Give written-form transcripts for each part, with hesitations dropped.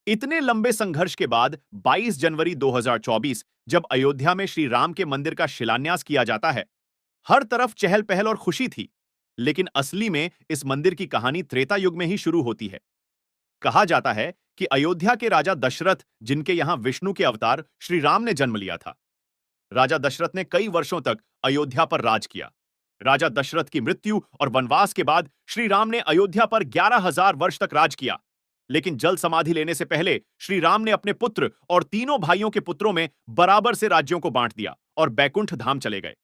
इतने लंबे संघर्ष के बाद 22 जनवरी 2024 जब अयोध्या में श्री राम के मंदिर का शिलान्यास किया जाता है, हर तरफ चहल पहल और खुशी थी। लेकिन असली में इस मंदिर की कहानी त्रेता युग में ही शुरू होती है। कहा जाता है कि अयोध्या के राजा दशरथ, जिनके यहां विष्णु के अवतार श्री राम ने जन्म लिया था, राजा दशरथ ने कई वर्षों तक अयोध्या पर राज किया। राजा दशरथ की मृत्यु और वनवास के बाद श्री राम ने अयोध्या पर 11,000 वर्ष तक राज किया। लेकिन जल समाधि लेने से पहले श्री राम ने अपने पुत्र और तीनों भाइयों के पुत्रों में बराबर से राज्यों को बांट दिया और बैकुंठ धाम चले गए।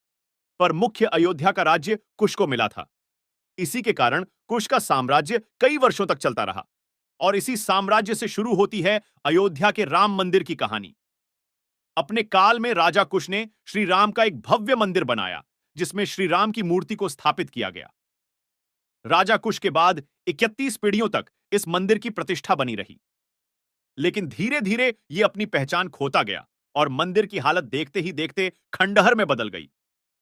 पर मुख्य अयोध्या का राज्य कुश को मिला था। इसी के कारण कुश का साम्राज्य कई वर्षों तक चलता रहा। और इसी साम्राज्य से शुरू होती है अयोध्या के राम मंदिर की कहानी। अपने काल में राजा कुश ने श्री राम का एक भव्य मंदिर बनाया, जिसमें श्री राम की मूर्ति को स्थापित किया गया। राजा कुश के बाद 31 पीढ़ियों तक इस मंदिर की प्रतिष्ठा बनी रही। लेकिन धीरे धीरे यह अपनी पहचान खोता गया और मंदिर की हालत देखते ही देखते खंडहर में बदल गई।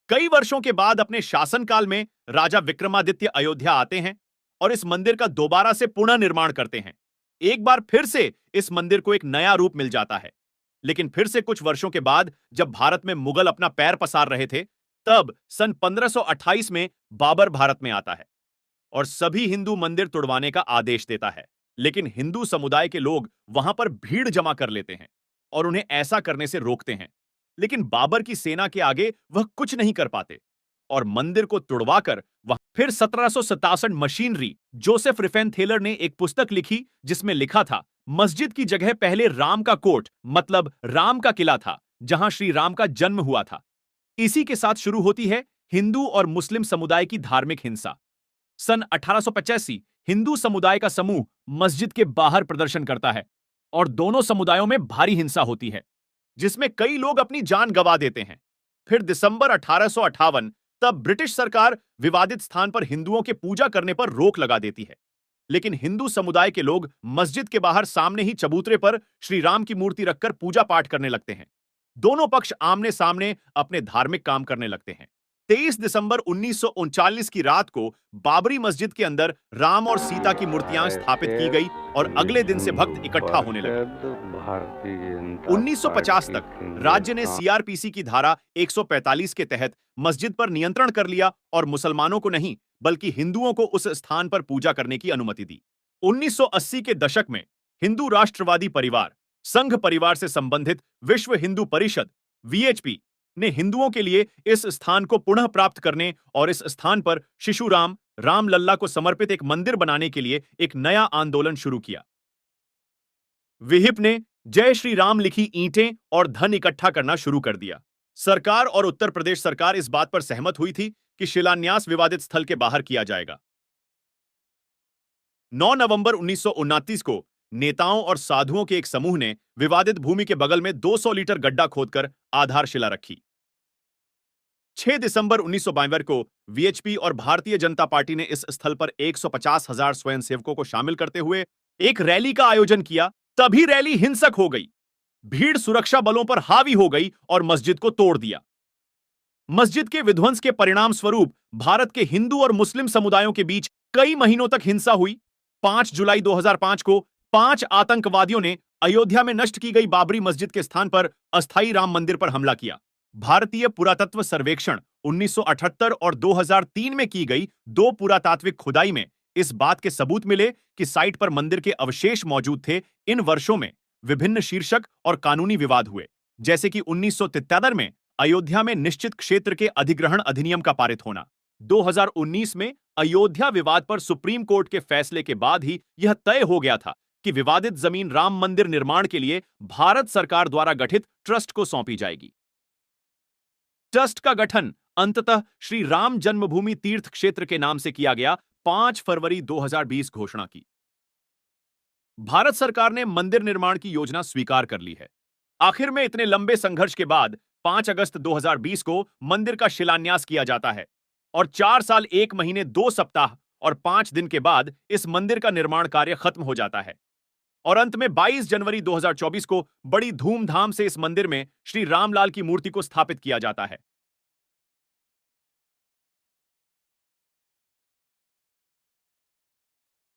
कई वर्षों के बाद अपने शासनकाल में राजा विक्रमादित्य अयोध्या आते हैं और इस मंदिर का दोबारा से पुनः निर्माण करते हैं। एक बार फिर से इस मंदिर को एक नया रूप मिल जाता है। लेकिन फिर से कुछ वर्षों के बाद जब भारत में मुगल अपना पैर पसार रहे थे, तब सन 1528 में बाबर भारत में आता है और सभी हिंदू मंदिर तुड़वाने का आदेश देता है। लेकिन हिंदू समुदाय के लोग वहां पर भीड़ जमा कर लेते हैं और उन्हें ऐसा करने से रोकते हैं। लेकिन बाबर की सेना के आगे वह कुछ नहीं कर पाते और मंदिर को तुड़वाकर वह फिर 1767 मशीनरी जोसेफ रिफेनथेलर ने एक पुस्तक लिखी, जिसमें लिखा था, मस्जिद की जगह पहले राम का कोट मतलब राम का किला था, जहां श्री राम का जन्म हुआ था। इसी के साथ शुरू होती है हिंदू और मुस्लिम समुदाय की धार्मिक हिंसा। सन 1885 हिंदू समुदाय का समूह मस्जिद के बाहर प्रदर्शन करता है और दोनों समुदायों में भारी हिंसा होती है, जिसमें कई लोग अपनी जान गंवा देते हैं। फिर दिसंबर 1858 तब ब्रिटिश सरकार विवादित स्थान पर हिंदुओं के पूजा करने पर रोक लगा देती है। लेकिन हिंदू समुदाय के लोग मस्जिद के बाहर सामने ही चबूतरे पर श्री राम की मूर्ति रखकर पूजा पाठ करने लगते हैं। दोनों पक्ष आमने सामने अपने धार्मिक काम करने लगते हैं। 23 दिसंबर 1939 की रात को बाबरी मस्जिद के अंदर राम और सीता की मूर्तियां स्थापित की गई और अगले दिन से भक्त इकट्ठा होने लगे। भारतीय जनता 1950 पार्टी तक के राज्य ने नेता सीआरपीसी की धारा 145 के तहत मस्जिद पर नियंत्रण कर लिया और मुसलमानों को नहीं बल्कि हिंदुओं को उस स्थान पर पूजा करने की अनुमति दी। 1980 के दशक में हिंदू राष्ट्रवादी परिवार, संघ परिवार से संबंधित विश्व हिंदू परिषद वीएचपी ने हिंदुओं के लिए इस स्थान को पुनः प्राप्त करने और इस स्थान पर शिशु राम, रामलल्ला को समर्पित एक मंदिर बनाने के लिए एक नया आंदोलन शुरू किया। विहिप ने जय श्री राम लिखी ईंटें और धन इकट्ठा करना शुरू कर दिया। सरकार और उत्तर प्रदेश सरकार इस बात पर सहमत हुई थी कि शिलान्यास विवादित स्थल के बाहर किया जाएगा। 9 नवंबर 1929 को नेताओं और साधुओं के एक समूह ने विवादित भूमि के बगल में 200 लीटर गड्ढा खोदकर आधारशिला रखी। 6 दिसंबर 1952 को वीएचपी और भारतीय जनता पार्टी ने इस स्थल पर 150,000 स्वयंसेवकों को शामिल करते हुए एक रैली का आयोजन किया। तभी रैली हिंसक हो गई। भीड़ सुरक्षा बलों पर हावी हो गई और मस्जिद को तोड़ दिया। मस्जिद के विध्वंस के परिणाम स्वरूप भारत के हिंदू और मुस्लिम समुदायों के बीच कई महीनों तक हिंसा हुई। 5 जुलाई 2005 को 5 आतंकवादियों ने अयोध्या में नष्ट की गई बाबरी मस्जिद के स्थान पर अस्थायी राम मंदिर पर हमला किया। भारतीय पुरातत्व सर्वेक्षण 1978 और 2003 में की गई 2 पुरातात्विक खुदाई में इस बात के सबूत मिले कि साइट पर मंदिर के अवशेष मौजूद थे। इन वर्षों में विभिन्न शीर्षक और कानूनी विवाद हुए, जैसे कि 1973 में अयोध्या में निश्चित क्षेत्र के अधिग्रहण अधिनियम का पारित होना। 2019 में अयोध्या विवाद पर सुप्रीम कोर्ट के फैसले के बाद ही यह तय हो गया था कि विवादित जमीन राम मंदिर निर्माण के लिए भारत सरकार द्वारा गठित ट्रस्ट को सौंपी जाएगी। ट्रस्ट का गठन अंततः श्री राम जन्मभूमि तीर्थ क्षेत्र के नाम से किया गया। 5 फरवरी 2020 घोषणा की। भारत सरकार ने मंदिर निर्माण की योजना स्वीकार कर ली है। आखिर में इतने लंबे संघर्ष के बाद 5 अगस्त 2020 को मंदिर का शिलान्यास किया जाता है और 4 साल 1 महीने 2 सप्ताह और 5 दिन के बाद इस मंदिर का निर्माण कार्य खत्म हो जाता है और अंत में 22 जनवरी 2024 को बड़ी धूमधाम से इस मंदिर में श्री रामलाल की मूर्ति को स्थापित किया जाता है।